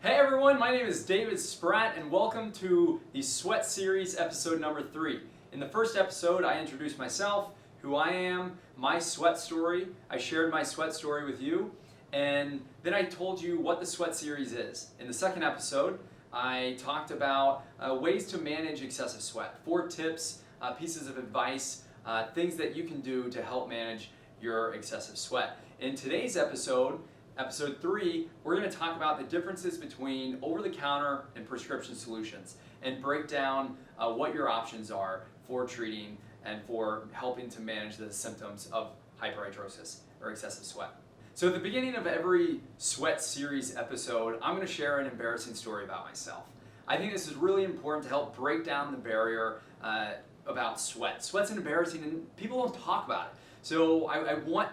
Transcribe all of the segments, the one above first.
Hey everyone, my name is David Spratte and welcome to the Sweat Series episode number 3. In the first episode, I introduced myself, who I am, my sweat story. I shared my sweat story with you, and then I told you what the Sweat Series is. In the second episode, I talked about ways to manage excessive sweat. 4 tips, pieces of advice, things that you can do to help manage your excessive sweat. In today's episode, Episode 3, we're going to talk about the differences between over-the-counter and prescription solutions and break down what your options are for treating and for helping to manage the symptoms of hyperhidrosis or excessive sweat. So at the beginning of every Sweat Series episode, I'm going to share an embarrassing story about myself. I think this is really important to help break down the barrier about sweat. Sweat's embarrassing and people don't talk about it. So I want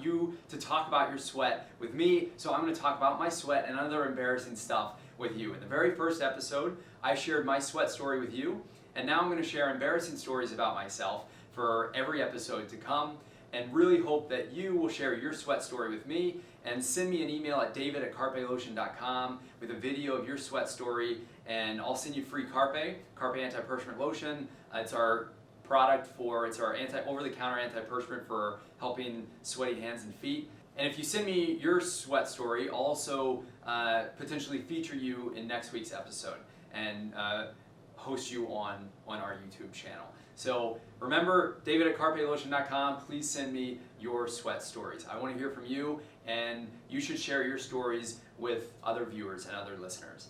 you to talk about your sweat with me, so I'm going to talk about my sweat and other embarrassing stuff with you. In the very first episode, I shared my sweat story with you, and now I'm going to share embarrassing stories about myself for every episode to come, and really hope that you will share your sweat story with me, and send me an email at david@carpelotion.com with a video of your sweat story, and I'll send you free Carpe Antiperspirant Lotion. It's our product it's our over-the-counter antiperspirant for helping sweaty hands and feet. And if you send me your sweat story, I'll also potentially feature you in next week's episode and host you on our YouTube channel. So remember, david@carpelotion.com, please send me your sweat stories. I want to hear from you, and you should share your stories with other viewers and other listeners.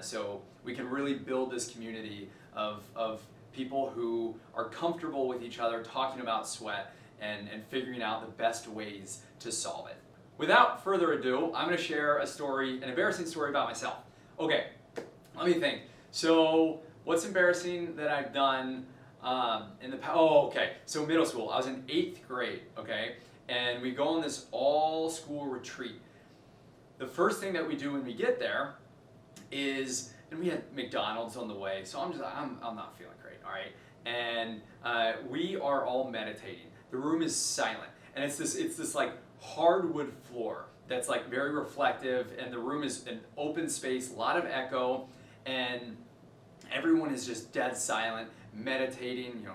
So we can really build this community of people who are comfortable with each other talking about sweat and figuring out the best ways to solve it. Without further ado, I'm going to share an embarrassing story about myself. Okay, let me think. So what's embarrassing that I've done in the past? Oh, okay. So middle school, I was in 8th grade, okay? And we go on this all-school retreat. The first thing that we do when we get there is, and we had McDonald's on the way, so I'm not feeling great, all right? And we are all meditating. The room is silent, and it's this like hardwood floor that's like very reflective, and the room is an open space, a lot of echo, and everyone is just dead silent, meditating,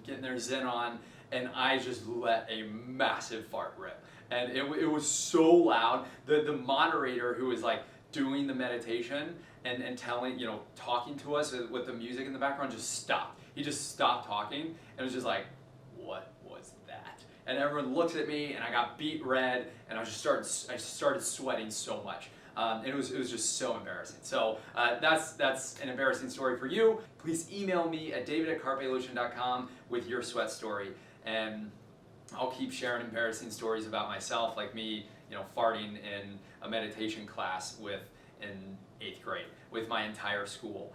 getting their zen on, and I just let a massive fart rip, and it was so loud. The moderator who was like doing the meditation and telling, talking to us with the music in the background just stopped. He just stopped talking, and it was just like, what was that? And everyone looked at me, and I got beet red, and I started sweating so much. It was just so embarrassing. So that's an embarrassing story for you. Please email me at david@carpelotion.com with your sweat story, and I'll keep sharing embarrassing stories about myself, like me, farting in a meditation class in 8th grade with my entire school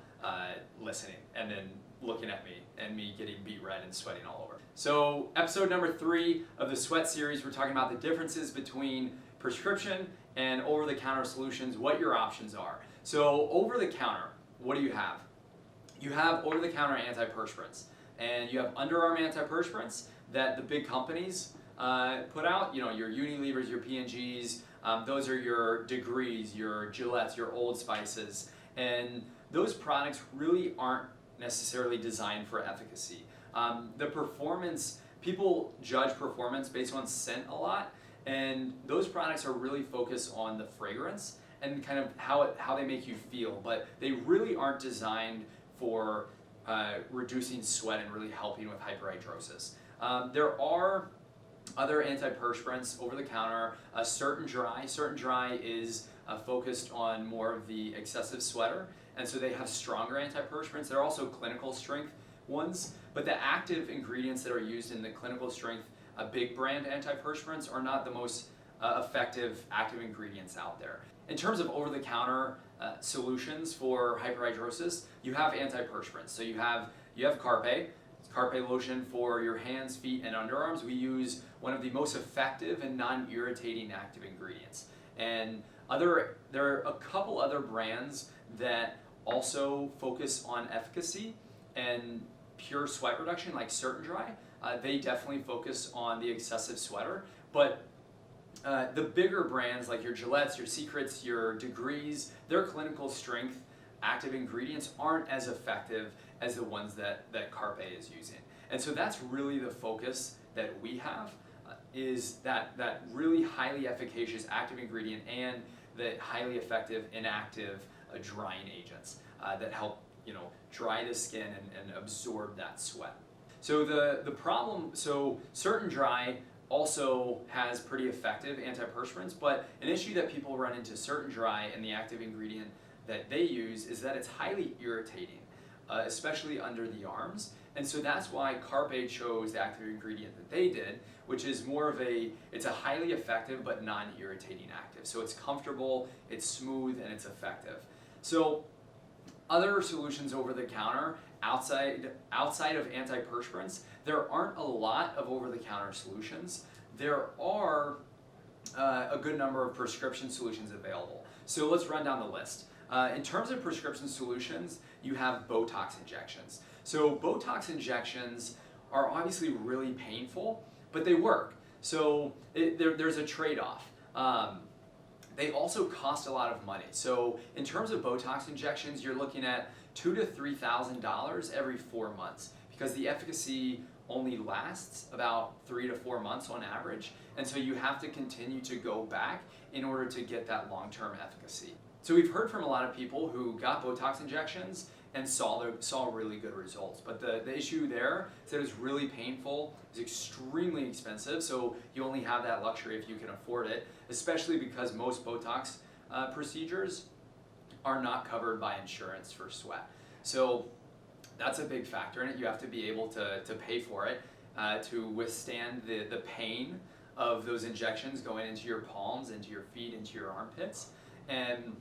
listening and then looking at me and me getting beet red and sweating all over. So episode number 3 of the Sweat Series, we're talking about the differences between prescription and over-the-counter solutions, what your options are. So over-the-counter, what do you have? You have over-the-counter antiperspirants, and you have underarm antiperspirants that the big companies put out, your Unilevers, your P&Gs, those are your Degrees, your Gillettes, your Old Spices, and those products really aren't necessarily designed for efficacy. The performance, people judge performance based on scent a lot, and those products are really focused on the fragrance and kind of how they make you feel, but they really aren't designed for reducing sweat and really helping with hyperhidrosis. There are other antiperspirants over the counter. Certain Dry is focused on more of the excessive sweater, and so they have stronger antiperspirants. They're also clinical strength ones, but the active ingredients that are used in the clinical strength big brand antiperspirants are not the most effective active ingredients out there. In terms of over-the-counter solutions for hyperhidrosis, you have antiperspirants. So you have Carpe Lotion for your hands, feet, and underarms. We use one of the most effective and non-irritating active ingredients. And there are a couple other brands that also focus on efficacy and pure sweat reduction, like Certain Dry. They definitely focus on the excessive sweater, but The bigger brands like your Gillettes, your Secrets, your Degrees, their clinical strength active ingredients aren't as effective as the ones that Carpe is using. And so that's really the focus that we have, is that really highly efficacious active ingredient and the highly effective inactive drying agents that help dry the skin and absorb that sweat. So the problem, so certain dry also has pretty effective antiperspirants, but an issue that people run into certain dry and the active ingredient that they use is that it's highly irritating, especially under the arms. And so that's why Carpe chose the active ingredient that they did, which is more of it's a highly effective but non-irritating active. So it's comfortable, it's smooth, and it's effective. So other solutions over the counter outside of antiperspirants, there aren't a lot of over-the-counter solutions. There are a good number of prescription solutions available. So let's run down the list. In terms of prescription solutions, you have Botox injections. So Botox injections are obviously really painful, but they work. So there's a trade-off. They also cost a lot of money. So in terms of Botox injections, you're looking at $2,000 to $3,000 every 4 months, because the efficacy only lasts about 3 to 4 months on average. And so you have to continue to go back in order to get that long-term efficacy. So we've heard from a lot of people who got Botox injections and saw really good results. But the issue there is that it's really painful, it's extremely expensive, so you only have that luxury if you can afford it, especially because most Botox procedures are not covered by insurance for sweat. So that's a big factor in it. You have to be able to pay for it to withstand the pain of those injections going into your palms, into your feet, into your armpits. And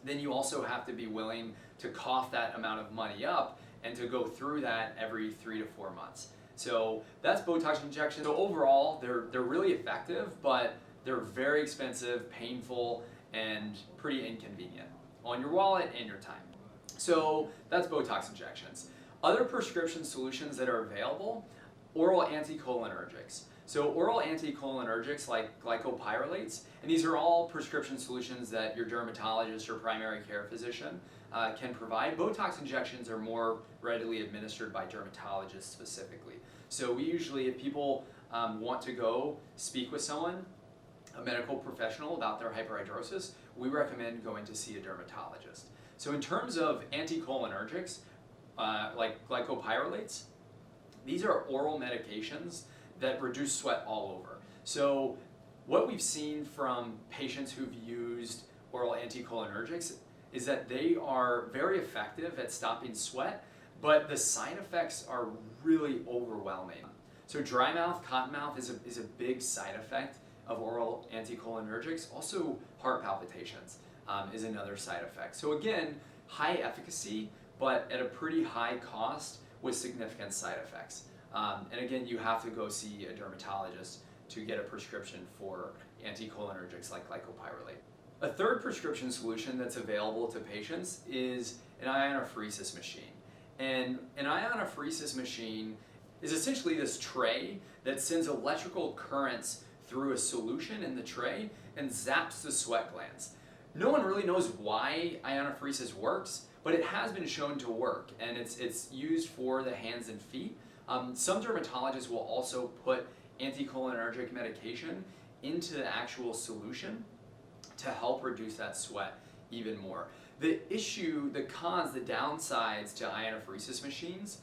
then you also have to be willing to cough that amount of money up and to go through that every 3 to 4 months. So that's Botox injections. So overall, they're really effective, but they're very expensive, painful, and pretty inconvenient on your wallet and your time. So that's Botox injections. Other prescription solutions that are available, oral anticholinergics. So oral anticholinergics like glycopyrrolates, and these are all prescription solutions that your dermatologist or primary care physician can provide. Botox injections are more readily administered by dermatologists specifically. So we usually, if people want to go speak with someone, a medical professional about their hyperhidrosis, we recommend going to see a dermatologist. So in terms of anticholinergics, like glycopyrrolates, these are oral medications that reduce sweat all over. So what we've seen from patients who've used oral anticholinergics is that they are very effective at stopping sweat, but the side effects are really overwhelming. So dry mouth, cotton mouth is a big side effect of oral anticholinergics. Also heart palpitations is another side effect. So again, high efficacy, but at a pretty high cost with significant side effects. And again, you have to go see a dermatologist to get a prescription for anticholinergics like glycopyrrolate. A third prescription solution that's available to patients is an ionophoresis machine. And an ionophoresis machine is essentially this tray that sends electrical currents through a solution in the tray and zaps the sweat glands. No one really knows why ionophoresis works, but it has been shown to work, and it's used for the hands and feet. Some dermatologists will also put anticholinergic medication into the actual solution to help reduce that sweat even more. The issue, the cons, the downsides to ionophoresis machines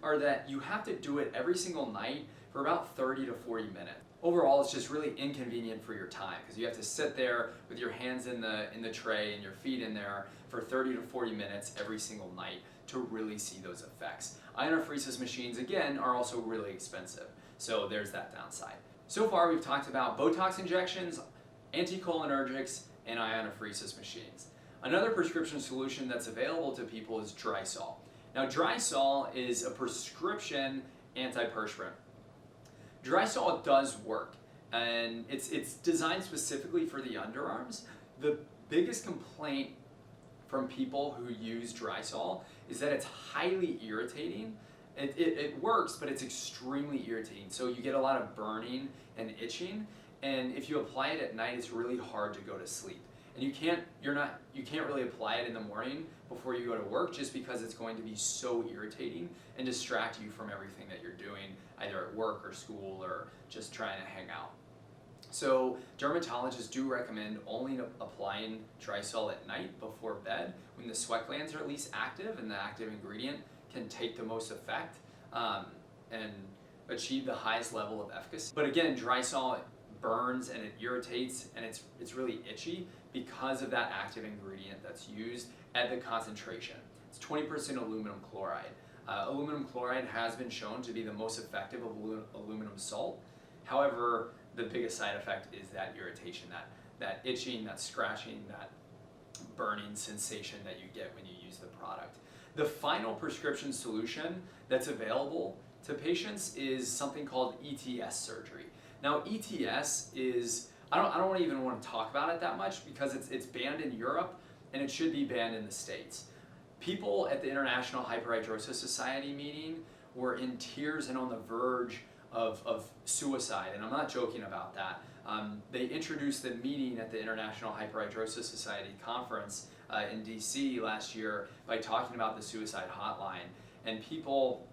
are that you have to do it every single night for about 30 to 40 minutes. Overall, it's just really inconvenient for your time because you have to sit there with your hands in the tray and your feet in there for 30 to 40 minutes every single night to really see those effects. Ionophoresis machines, again, are also really expensive, so there's that downside. So far, we've talked about Botox injections, anticholinergics, and ionophoresis machines. Another prescription solution that's available to people is Drysol. Now, Drysol is a prescription antiperspirant. Drysol does work, and it's designed specifically for the underarms. The biggest complaint from people who use Drysol is that it's highly irritating. It works, but it's extremely irritating. So you get a lot of burning and itching, and if you apply it at night, it's really hard to go to sleep. And you can't really apply it in the morning before you go to work, just because it's going to be so irritating and distract you from everything that you're doing, either at work or school or just trying to hang out. So dermatologists do recommend only applying Drysol at night before bed, when the sweat glands are at least active and the active ingredient can take the most effect and achieve the highest level of efficacy. But again, Drysol burns and it irritates and it's really itchy because of that active ingredient that's used at the concentration. It's 20% aluminum chloride. Aluminum chloride has been shown to be the most effective of aluminum salt. However, the biggest side effect is that irritation, that itching, that scratching, that burning sensation that you get when you use the product. The final prescription solution that's available to patients is something called ETS surgery. Now ETS is, I don't even want to talk about it that much because it's banned in Europe and it should be banned in the States. People at the International Hyperhidrosis Society meeting were in tears and on the verge of suicide, and I'm not joking about that. They introduced the meeting at the International Hyperhidrosis Society conference in DC last year by talking about the suicide hotline, and people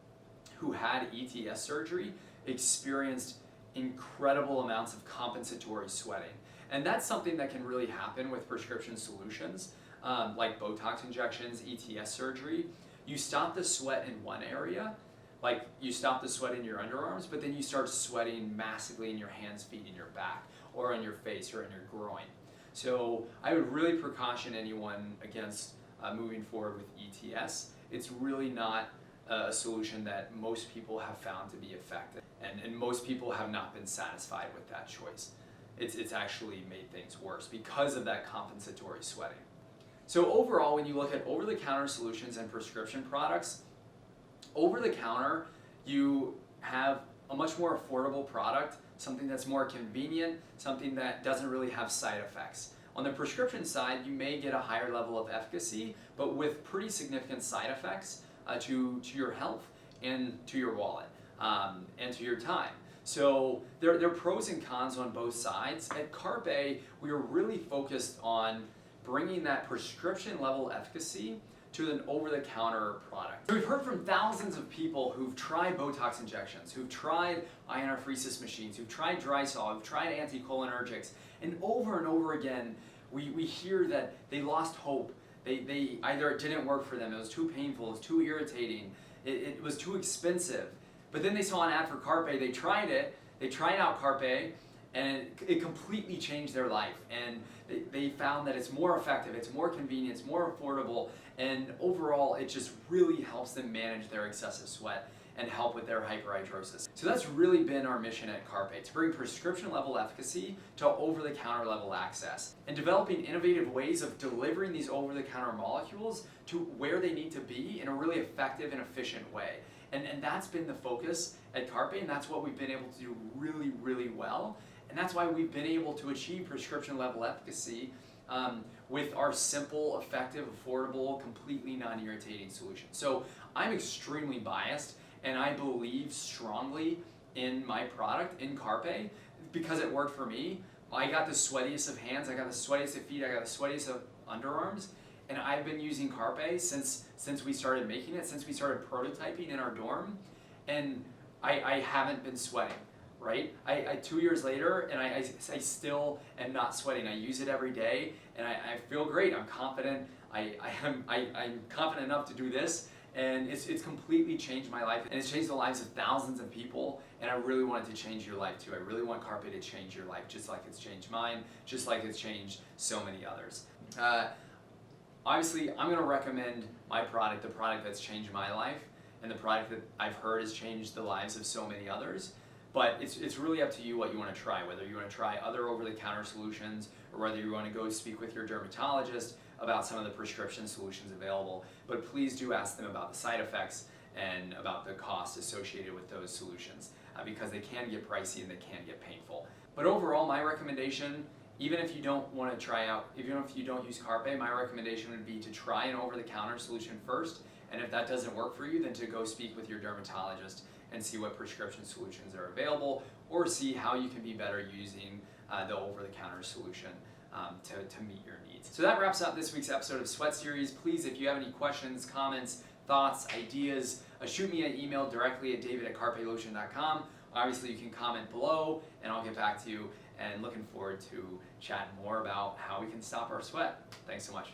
who had ETS surgery experienced incredible amounts of compensatory sweating. And that's something that can really happen with prescription solutions like Botox injections, ETS surgery. You stop the sweat in one area, like you stop the sweat in your underarms, but then you start sweating massively in your hands, feet, and your back, or on your face, or in your groin. So I would really precaution anyone against moving forward with ETS. It's really not a solution that most people have found to be effective, and most people have not been satisfied with that choice. It's actually made things worse because of that compensatory sweating. So overall, when you look at over-the-counter solutions and prescription products, over-the-counter, you have a much more affordable product, something that's more convenient, something that doesn't really have side effects. On the prescription side, you may get a higher level of efficacy, but with pretty significant side effects to your health and to your wallet and to your time. So there are pros and cons on both sides. At Carpe, we are really focused on bringing that prescription level efficacy to an over-the-counter product. So we've heard from thousands of people who've tried Botox injections, who've tried ionophoresis machines, who've tried Drysol, who've tried Anticholinergics, and over again, we hear that they lost hope. They either it didn't work for them, it was too painful, it was too irritating, it was too expensive. But then they saw an ad for Carpe, they tried out Carpe, and it completely changed their life. And they found that it's more effective, it's more convenient, it's more affordable, and overall it just really helps them manage their excessive sweat and help with their hyperhidrosis. So that's really been our mission at Carpe, to bring prescription level efficacy to over-the-counter level access, and developing innovative ways of delivering these over-the-counter molecules to where they need to be in a really effective and efficient way. And that's been the focus at Carpe, and that's what we've been able to do really well. And that's why we've been able to achieve prescription level efficacy with our simple, effective, affordable, completely non-irritating solution. So I'm extremely biased, and I believe strongly in my product, in Carpe, because it worked for me. I got the sweatiest of hands, I got the sweatiest of feet, I got the sweatiest of underarms, and I've been using Carpe since we started making it, since we started prototyping in our dorm, and I haven't been sweating. Right? 2 years later, and I still am not sweating. I use it every day, and I feel great. I'm confident. I'm confident enough to do this, and it's completely changed my life, and it's changed the lives of thousands of people, and I really want it to change your life too. I really want Carpe to change your life, just like it's changed mine, just like it's changed so many others. Obviously, I'm going to recommend my product, the product that's changed my life, and the product that I've heard has changed the lives of so many others. But it's really up to you what you want to try, whether you want to try other over-the-counter solutions or whether you want to go speak with your dermatologist about some of the prescription solutions available. But please do ask them about the side effects and about the cost associated with those solutions because they can get pricey and they can get painful. But overall, my recommendation, even if you don't want to try out, even if you don't use Carpe, my recommendation would be to try an over-the-counter solution first, and if that doesn't work for you, then to go speak with your dermatologist and see what prescription solutions are available, or see how you can be better using the over-the-counter solution to meet your needs. So that wraps up this week's episode of Sweat Series. Please, if you have any questions, comments, thoughts, ideas, shoot me an email directly at david@carpelotion.com. Obviously, you can comment below, and I'll get back to you. And looking forward to chatting more about how we can stop our sweat. Thanks so much.